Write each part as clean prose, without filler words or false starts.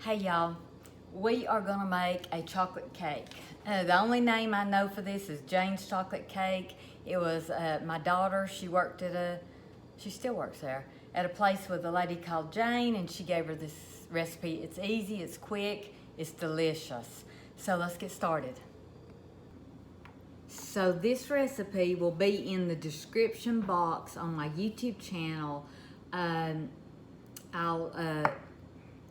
Hey y'all, we are gonna make a chocolate cake. The only name I know for this is Jane's Chocolate Cake. It was my daughter, she still works there, at a place with a lady called Jane, and she gave her this recipe. It's easy, it's quick, it's delicious. So let's get started. So this recipe will be in the description box on my YouTube channel. I'll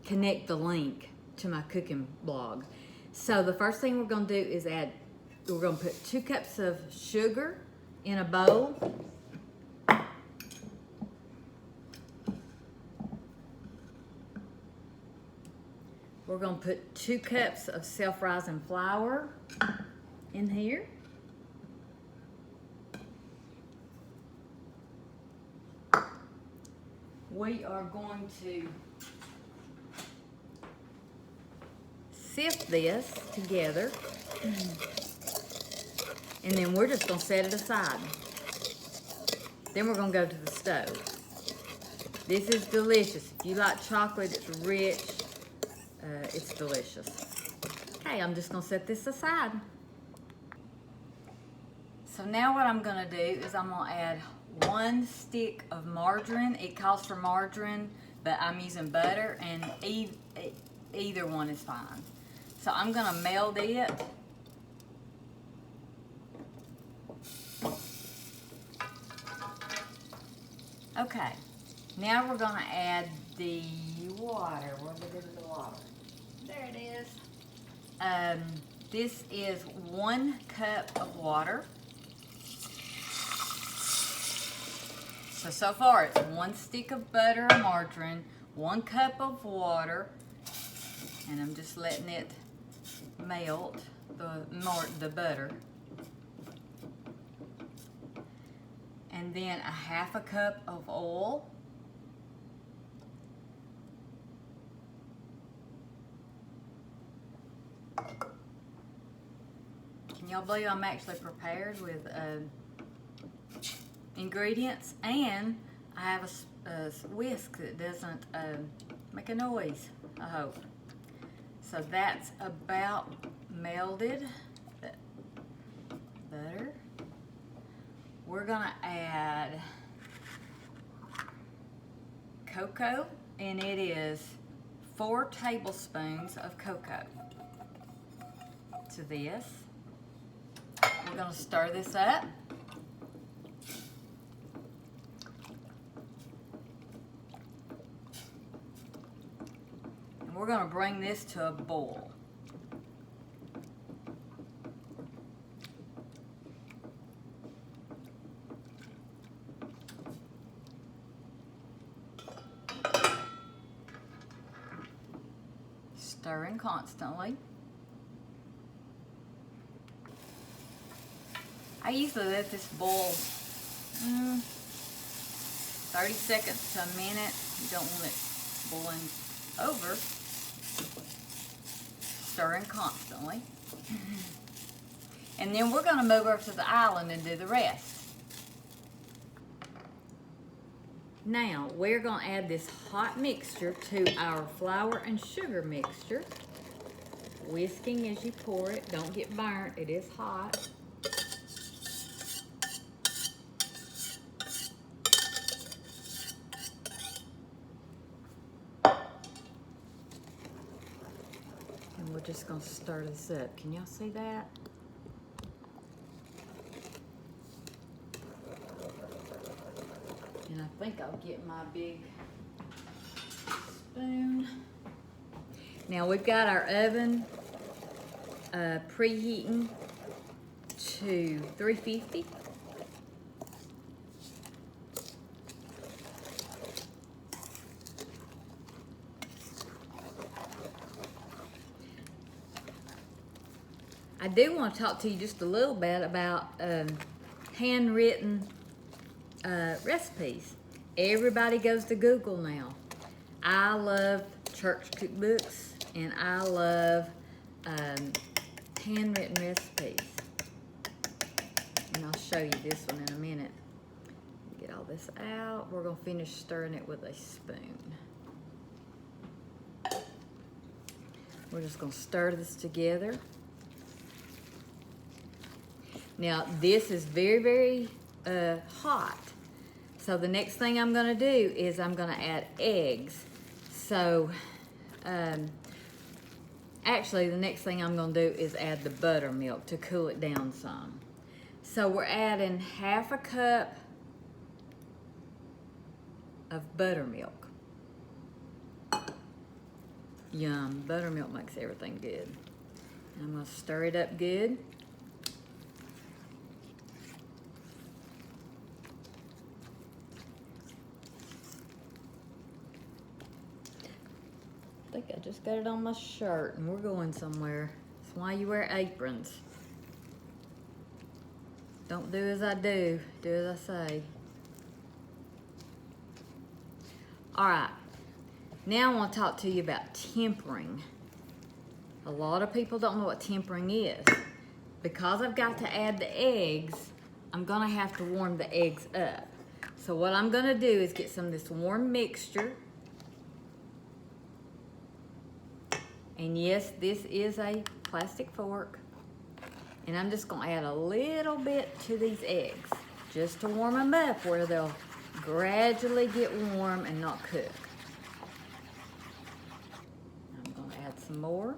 connect the link to my cooking blog. So the first thing we're gonna do is we're gonna put 2 cups of sugar in a bowl. We're gonna put 2 cups of self-rising flour in here. We are going to sift this together, and then we're just gonna set it aside. Then we're gonna go to the stove. This is delicious. If you like chocolate, it's rich, it's delicious. Okay, I'm just gonna set this aside. So now what I'm gonna do is I'm gonna add 1 stick of margarine. It calls for margarine, but I'm using butter, and either one is fine. So I'm gonna meld it. Okay, now we're gonna add the water. Where did we do the water? There it is. This is 1 cup of water. So far it's 1 stick of butter or margarine, 1 cup of water, and I'm just letting it melt the butter. And then 1/2 cup of oil. Can y'all believe I'm actually prepared with ingredients, and I have a whisk that doesn't make a noise, I hope. So that's about melded, that butter. We're gonna add cocoa, and it is 4 tablespoons of cocoa to this. We're gonna stir this up. We're going to bring this to a boil. Stirring constantly. I usually let this boil 30 seconds to a minute. You don't want it boiling over. Stirring constantly. And then we're going to move over to the island and do the rest. Now we're going to add this hot mixture to our flour and sugar mixture. Whisking as you pour it. Don't get burnt. It is hot. We're just going to stir this up. Can y'all see that? And I think I'll get my big spoon. Now we've got our oven preheating to 350. I do want to talk to you just a little bit about handwritten recipes. Everybody goes to Google now. I love church cookbooks, and I love handwritten recipes. And I'll show you this one in a minute. Get all this out. We're going to finish stirring it with a spoon. We're just gonna stir this together. Now, this is very, very hot. So the next thing I'm gonna do is I'm gonna add eggs. So, actually the next thing I'm gonna do is add the buttermilk to cool it down some. So we're adding 1/2 cup of buttermilk. Yum, buttermilk makes everything good. And I'm gonna stir it up good. I think I just got it on my shirt and we're going somewhere. That's why you wear aprons. Don't do as I do, do as I say. All right, now I want to talk to you about tempering. A lot of people don't know what tempering is. Because I've got to add the eggs, I'm gonna have to warm the eggs up. So what I'm gonna do is get some of this warm mixture. And yes, this is a plastic fork. And I'm just gonna add a little bit to these eggs, just to warm them up where they'll gradually get warm and not cook. I'm gonna add some more.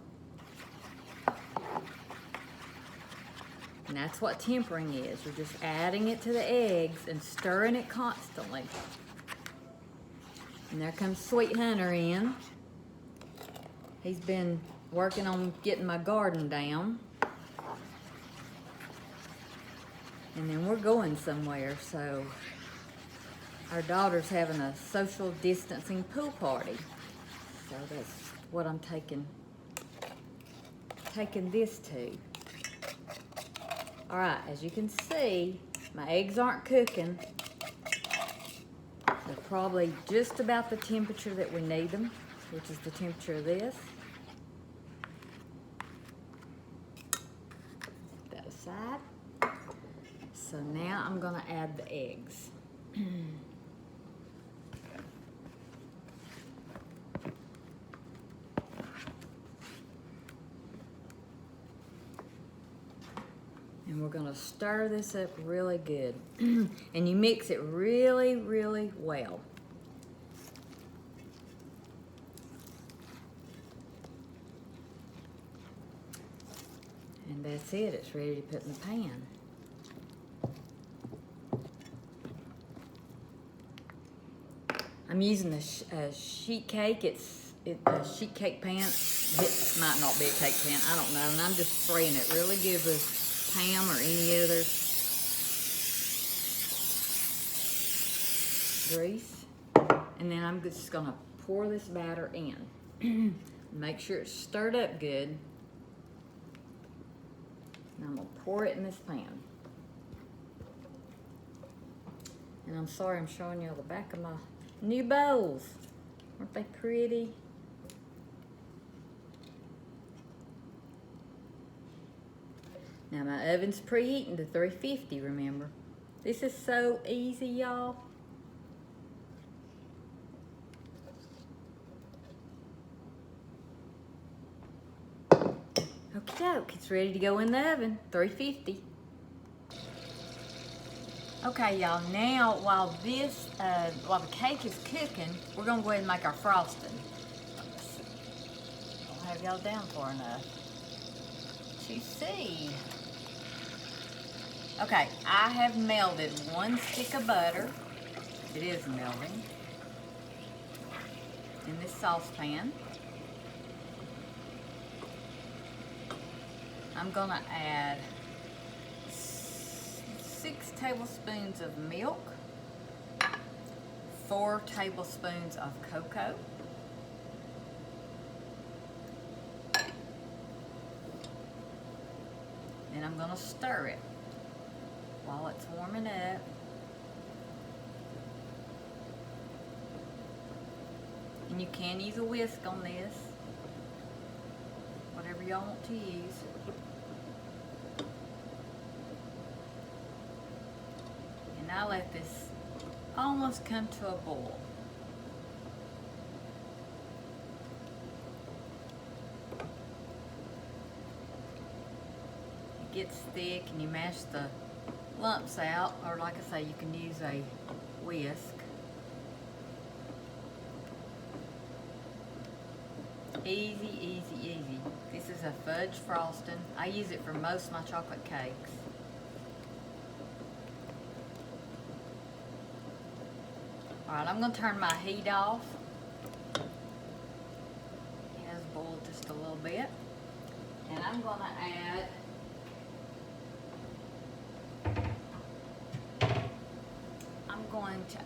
And that's what tempering is. You're just adding it to the eggs and stirring it constantly. And there comes Sweet Hunter in. He's been working on getting my garden down. And then we're going somewhere, so our daughter's having a social distancing pool party. So that's what I'm taking this to. All right, as you can see, my eggs aren't cooking. They're probably just about the temperature that we need them, which is the temperature of this. Put that aside. So now I'm gonna add the eggs. And we're gonna stir this up really good. And you mix it really, really well. And that's it, it's ready to put in the pan. I'm using a sheet cake. It's a sheet cake pan. It might not be a cake pan, I don't know. And I'm just spraying it really good with Pam or any other grease. And then I'm just gonna pour this batter in. Make sure it's stirred up good. And I'm gonna pour it in this pan. And I'm sorry I'm showing you the back of my new bowls. Aren't they pretty? Now my oven's preheating to 350, remember. This is so easy, y'all. Okie doke, it's ready to go in the oven, 350. Okay, y'all, now while the cake is cooking, we're gonna go ahead and make our frosting. I'll have y'all down far enough to see. Okay, I have melted 1 stick of butter. It is melting in this saucepan. I'm gonna add 6 tablespoons of milk, 4 tablespoons of cocoa, and I'm gonna stir it while it's warming up. And you can use a whisk on this, whatever y'all want to use. And I let this almost come to a boil. gets thick and you mash the lumps out, or like I say, you can use a whisk. Easy, easy, easy. This is a fudge frosting. I use it for most of my chocolate cakes. Alright, I'm going to turn my heat off. It has boiled just a little bit. And I'm going to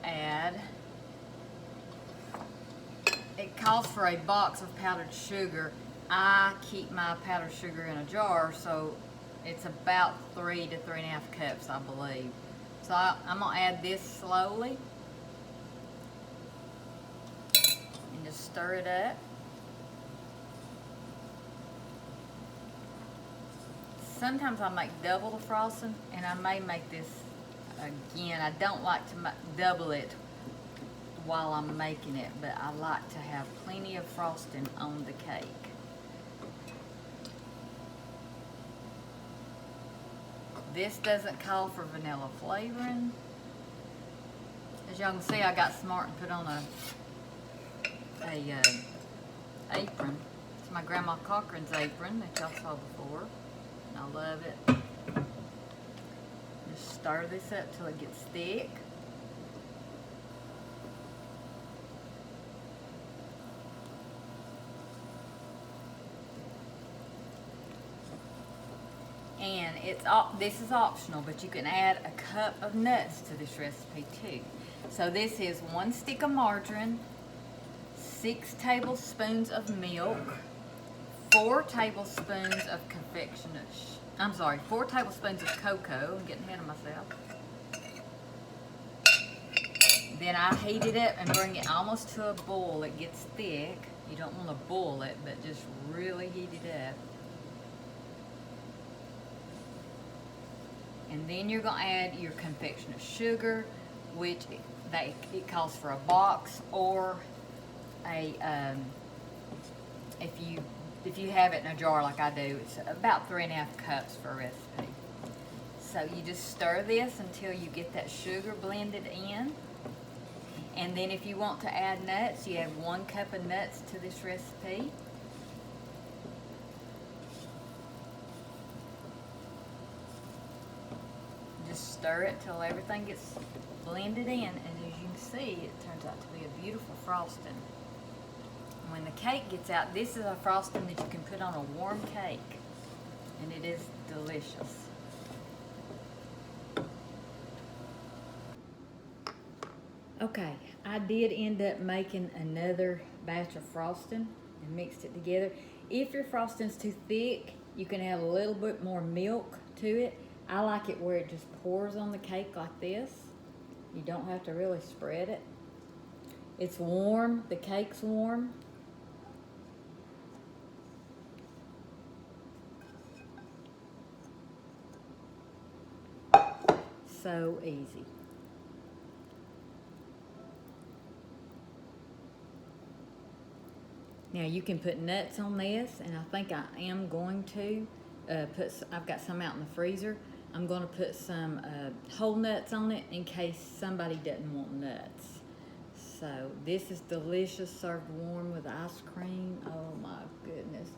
add, it calls for a box of powdered sugar. I keep my powdered sugar in a jar, so it's about 3 to 3.5 cups, I believe. So I'm going to add this slowly. And just stir it up. Sometimes I make double the frosting, and I may make this again. I don't like to double it while I'm making it, but I like to have plenty of frosting on the cake. This doesn't call for vanilla flavoring. As y'all can see, I got smart and put on a apron. It's my Grandma Cochran's apron that y'all saw before. And I love it. Just stir this up till it gets thick. And this is optional, but you can add a cup of nuts to this recipe too. So this is 1 stick of margarine, 6 tablespoons of milk, 4 tablespoons of 4 tablespoons of cocoa. I'm getting ahead of myself. Then I heat it up and bring it almost to a boil. It gets thick. You don't want to boil it, but just really heat it up. And then you're going to add your confectioner sugar, which it calls for a box, or a if you have it in a jar like I do, it's about 3.5 cups for a recipe. So you just stir this until you get that sugar blended in. And then if you want to add nuts, you add 1 cup of nuts to this recipe. Just stir it till everything gets blended in, and as you can see, it turns out to be a beautiful frosting. And when the cake gets out, this is a frosting that you can put on a warm cake, and it is delicious. Okay, I did end up making another batch of frosting and mixed it together. If your frosting's too thick, you can add a little bit more milk to it. I like it where it just pours on the cake like this. You don't have to really spread it. It's warm, the cake's warm. So easy. Now you can put nuts on this, and I think I am going to I've got some out in the freezer. I'm going to put some whole nuts on it in case somebody doesn't want nuts. So this is delicious, served warm with ice cream. Oh my goodness.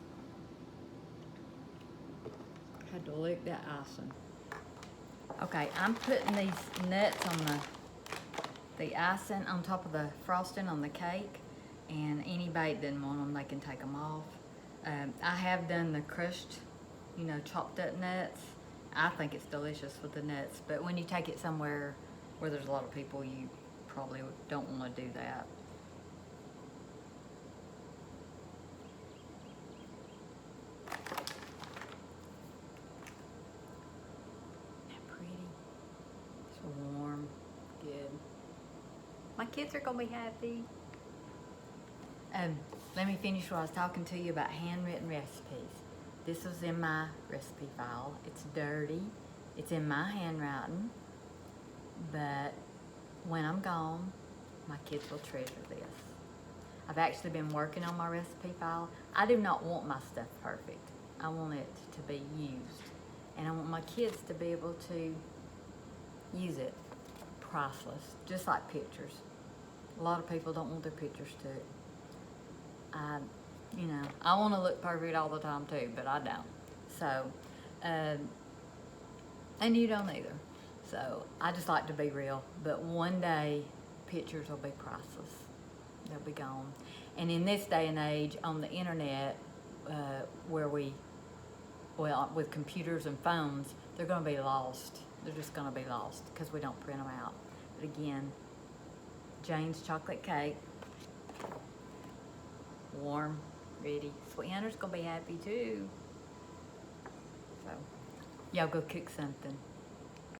Had to lick that icing. Okay, I'm putting these nuts on the icing on top of the frosting on the cake, and anybody that doesn't want them, they can take them off. I have done the crushed, chopped up nuts. I think it's delicious with the nuts, but when you take it somewhere where there's a lot of people, you probably don't want to do that. Isn't that pretty? It's warm, good. My kids are gonna be happy. Let me finish what I was talking to you about handwritten recipes. This was in my recipe file. It's dirty. It's in my handwriting. But when I'm gone, my kids will treasure this. I've actually been working on my recipe file. I do not want my stuff perfect. I want it to be used. and I want my kids to be able to use it. Priceless, just like pictures. A lot of people don't want their pictures took. I want to look perfect all the time too, but I don't. So, and you don't either. So I just like to be real. But one day, pictures will be priceless. They'll be gone. And in this day and age, on the internet, with computers and phones, they're going to be lost. They're just going to be lost because we don't print them out. But again, Jane's chocolate cake, warm, ready. Sweet Hunter's going to be happy too. So, y'all go cook something.